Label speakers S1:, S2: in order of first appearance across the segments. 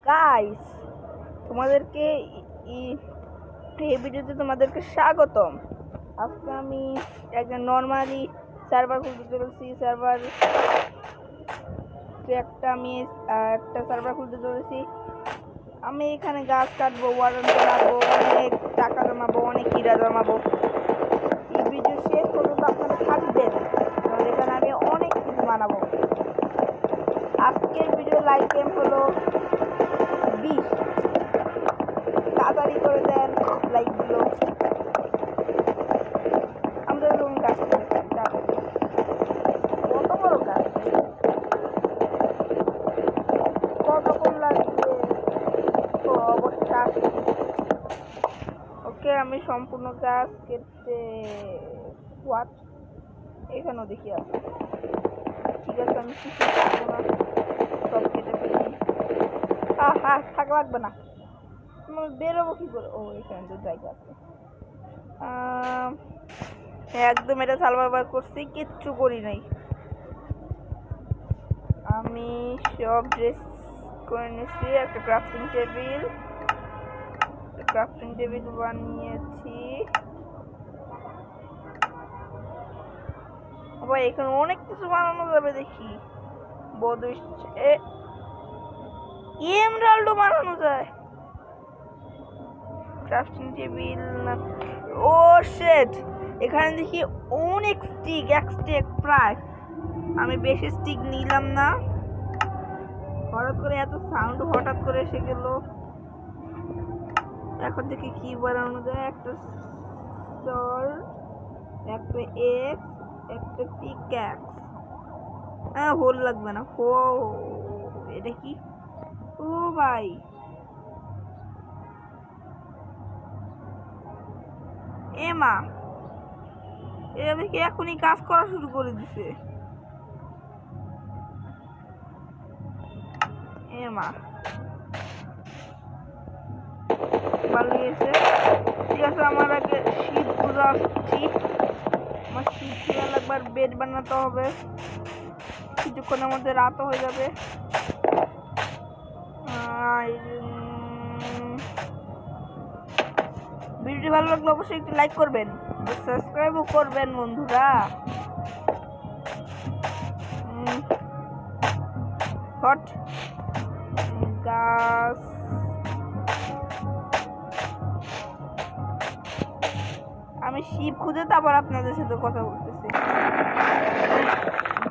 S1: Guys, তোমাদেরকে এই ভিডিওতে তোমাদেরকে স্বাগতম। আজকে আমি একটা নর্মালি সার্ভার খুলতে চলেছি। একটা সার্ভার খুলতে চলেছি। আমি এখানে গাছ কাটবো, ওয়ারেন্ট বানাবো, অনেক টাকা জমাবো, অনেক হীরা জমাবো। এই ভিডিও শেষ পর্যন্ত আপনারা থাকবেন, কারণ এখানে আমি অনেক কিছু বানাবো। আজকের ভিডিও লাইক এম হলো 20। তাড়াতাড়ি করে দেন লাইকগুলো। আমাদের রুম কাজ করে কত বড় কাজ, কতক্ষণ লাগবে তো অবশ্যই কাজ। ওকে, আমি সম্পূর্ণ কাজ কেটে হোয়াট এখানেও দেখি আছে। ঠিক আছে, আমি কিছু পারবো না, সব কেটে ফেলি। থাকা লাগবে না, বেরোবো কি করে? ও, এখানে তো জায়গা আছে। একদম এটা সার্ভাইভ করছি, কিচ্ছু করি নাই। আমি সব ড্রেস করে নিয়েছি। একটা ক্রাফটিং টেবিল বানিয়েছি। আবার এখানে অনেক কিছু বানানো যাবে দেখি। এমরাল্ডও বানানো যায়। ক্রাফটিং টেবিল না, ও শিট, এখানে দেখি অনেক স্টিক, এক স্টিক প্রায়। আমি বেশি স্টিক নিলাম না, হঠাৎ করে এত সাউন্ড হঠাৎ করে এসে গেল। এখন দেখি কি বানানো যায়। একটা সর, একটা এক্স, একটা পিক্যাক্স। হোল লাগবে না। এটা কি? ও ভাই, এমা এটা দেখি এখনই কাজ করা শুরু করে দিছে। এমা ভালো লেগেছে। ঠিক আছে, আমার আগে শীত পুজো আসছি। আমার শীত পুজো লাগবে, আর বেড বানাতে হবে। কিছুক্ষণের মধ্যে রাতও হয়ে যাবে। ভিডিওটি ভালো লাগলে অবশ্যই একটু লাইক করবেন, সাবস্ক্রাইবও করবেন বন্ধুরা। হট গাছ, আমি শিপ খুঁজে তারপর আপনাদের সাথে কথা বলতেছি।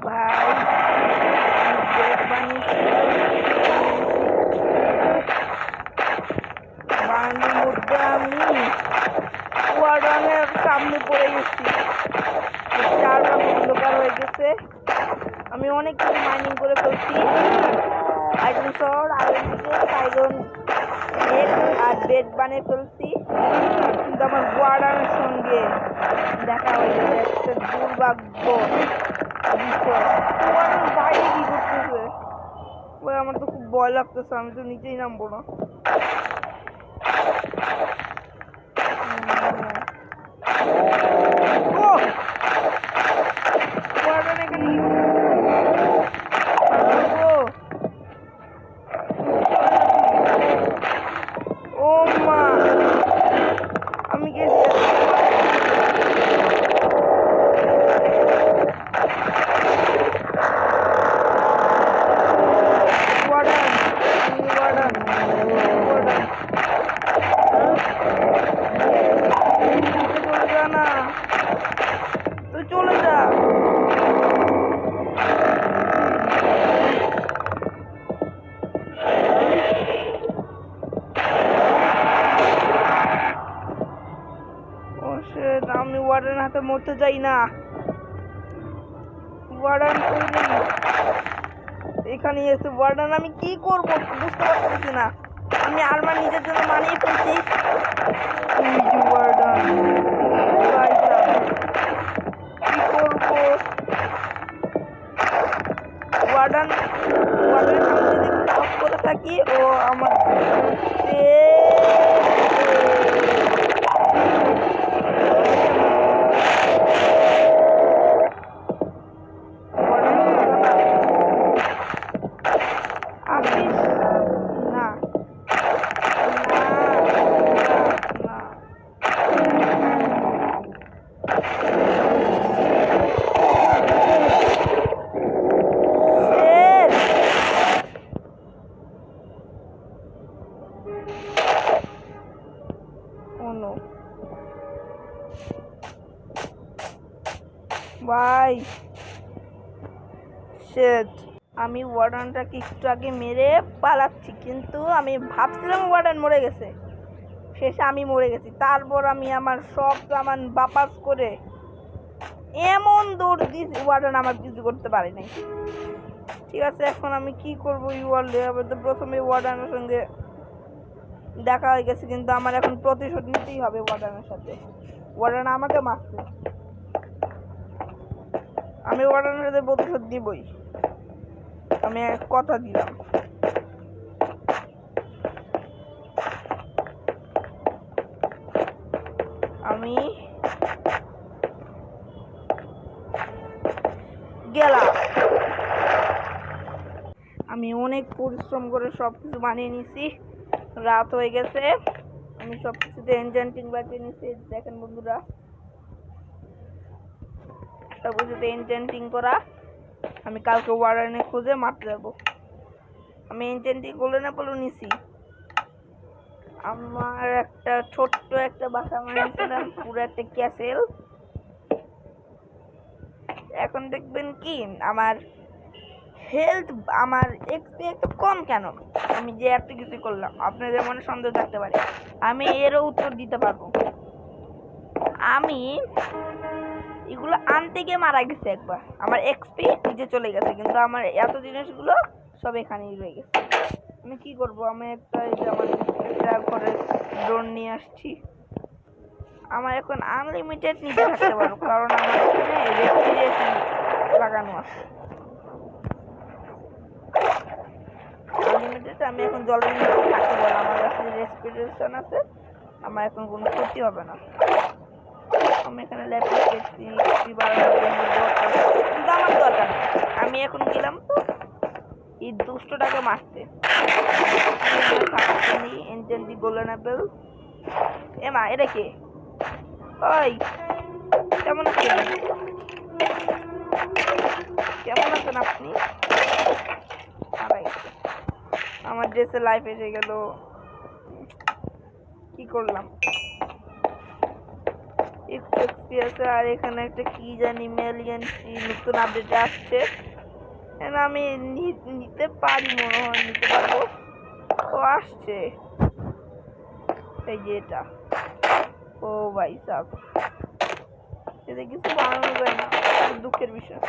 S1: ভাই, মধ্যে আমি ওয়ার্ডনের সামনে পড়ে গেছি। 4 মাস অন্ধকার হয়ে গেছে। আমি অনেক কিছু মাইনিং করে ফেলছি। আয়রন শহর, আয়রন আর বেড বানিয়ে ফেলছি। কিন্তু আমার ওয়ার্ডনের সঙ্গে দেখা হয়ে গেছে, একটা দুর্ভাগ্য বিষয়। ওয়ার্ডন বাইরে কি করতেছে? ওই আমার তো খুব ভয় লাগতেছে, আমি তো নিচেই নামবো না। আমি গেছি। তুই চলে যা। আমি ওয়ার্ডেন হাতে মরতে যাই না। ওয়ার্ডেন এখানে এসে ওয়ার্ডেন আমি কি করবো বুঝতে পারতেছি না। আমি আরমার নিজের জন্য মানিয়ে ফেলছি। ওয়ার্ডেন কি করবো? ওয়ার্ডেন যদি কাজ করে থাকি, ও আমার না ও নো ভাই, শিট। আমি ওয়ার্ডানটাকে একটু আগে মেরে পালাচ্ছি, কিন্তু আমি ভাবছিলাম ওয়ার্ডান মরে গেছে, শেষে আমি মরে গেছি। তারপর আমি আমার সব সামান বাপাস করে এমন দৌড় দিয়েছি, ওয়ার্ডান আমার কিছু করতে পারে নাই। ঠিক আছে, এখন আমি কি করবো? ওয়ার্ল্ডে আবার তো প্রথমে ওয়ার্ডানের সঙ্গে দেখা হয়ে গেছে, কিন্তু আমার এখন প্রতিশোধ নিতেই হবে ওয়ার্ডানের সাথে। ওয়ার্ডান আমাকে মারছে, আমি ওয়ার্ডানের সাথে প্রতিশোধ নিবই, আমি এক কথা দিলাম। আমি গেলাম। আমি অনেক পরিশ্রম করে সবকিছু বানিয়ে নিছি, রাত হয়ে গেছে। আমি সবকিছুতে এনচেন্টিং বানিয়ে নিছি, দেখেন বন্ধুরা, সবকিছুতে এনচেন্টিং করা। আমি কালকে ওয়ার্ডানে খুঁজে মারতে যাবো। আমি এনচেন্টিং গোল্ডেন অ্যাপেলও নিছি। আমার একটা ছোট্ট একটা বাসা বানিয়েছিলাম, পুরো একটা ক্যাসেল। এখন দেখবেন কি আমার হেলথ, আমার এক্সপি একটু কম কেন? আমি যে এত কিছু করলাম, আপনাদের মনে সন্দেহ থাকতে পারে, আমি এরও উত্তর দিতে পারবো। আমি এগুলো আনতে গিয়ে মারা গেছে একবার, আমার এক্সপি নিচে চলে গেছে, কিন্তু আমার এত জিনিসগুলো সব এখানেই রয়ে গেছে। আমি কি করব? আমি একটা আমার একটা ঘরে ড্রোন নিয়ে আসছি। আমার এখন আনলিমিটেড নিচে থাকতে পারবো, কারণ আমার এখানে রেফ্রিজারেশন লাগানো আছে। আনলিমিটেড, আমি এখন জলের নিচে থাকতে পারবো, আমার কাছে রেফ্রিজারেশন আছে, আমার এখন কোনো ক্ষতি হবে না। আমি এখানে ল্যাপটপ পেয়েছি, কিন্তু আমার দরকার নেই। আমি এখন গেলাম তো এই দুষ্টটাকে মারতে। এনচেন্টি গোল্ডেন অ্যাপেল। এ মা, এটা কে? ওই কেমন আছেন? কেমন আছেন আপনি? আমার ড্রেসে লাইফ এসে গেল, কি করলাম? একটু এক্সপিরিয়েন্স। আর এখানে একটা কি জানি মেলিয়ান নতুন আপডেট আসছে, আমি নিতে পারি, মনে হয় নিতে পারবো। ও আসছে, এই যে এটা। ও ভাই সাহ, এতে কিছু বানানো যায় না, দুঃখের বিষয়।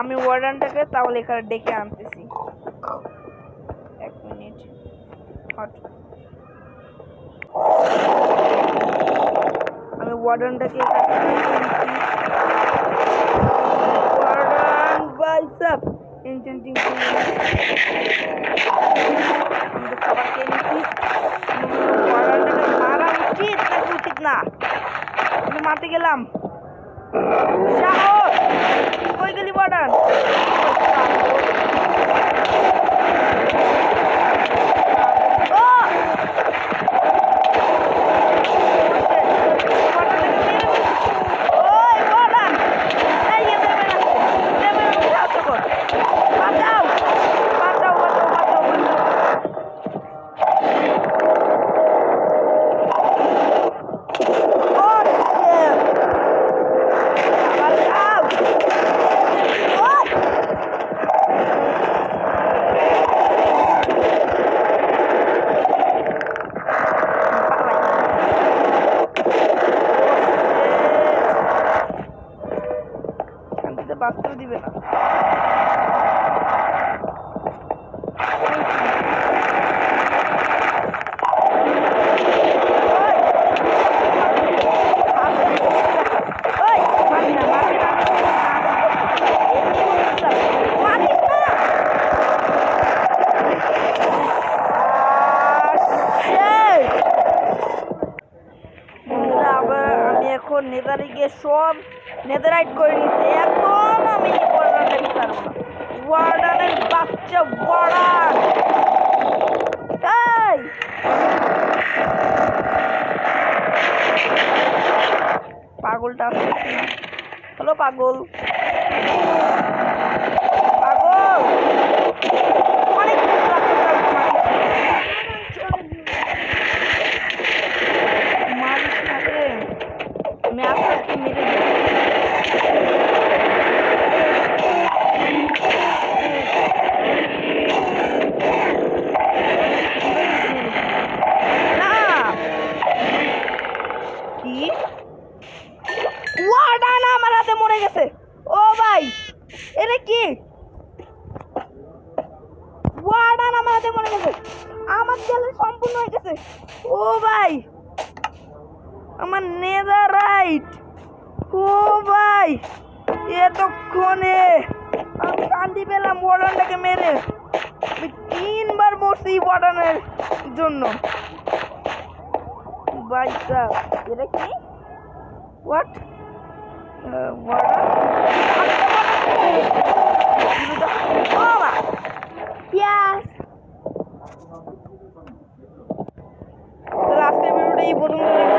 S1: আমি ওয়ার্ডানটাকে তাহলে এখানে ডেকে আনতেছি, এক মিনিট। আমি ওয়ার্ডানটাকে ওয়ার্ডান ভাই সাহ, এনচেন্টিং খাবার খেয়ে নিচ্ছি। ওয়ার্ডানটাকে মারা উচিত নাকি উচিত না? আমি মারতে গেলাম, সাহস! কই গেলি ওয়ার্ডান? বাঁচতেও দিবে না। আমি এখন নেদারে গিয়ে সব নেদারাইট করে নিচ্ছি। এখন আমি ওয়ার্ডানটাকে ছাড়বো না। ওয়ার্ডানের বাচ্চা ওয়ার্ডান, এই পাগলটা আসছে না। হ্যালো পাগল, পাগল অনেক চ্যালেঞ্জ সম্পূর্ণ হয়ে গেছে। ও ভাই আমার নেদাররাইট। ও ভাই এতক্ষণে আমি শান্তি পেলাম ওয়ার্ডনটাকে মেরে। আমি 3বার মরছি ওয়ার্ডনের জন্য। ভাই সাহেব এটা কি? হোয়াট? আজকের ভিডিওটা এই পর্যন্ত।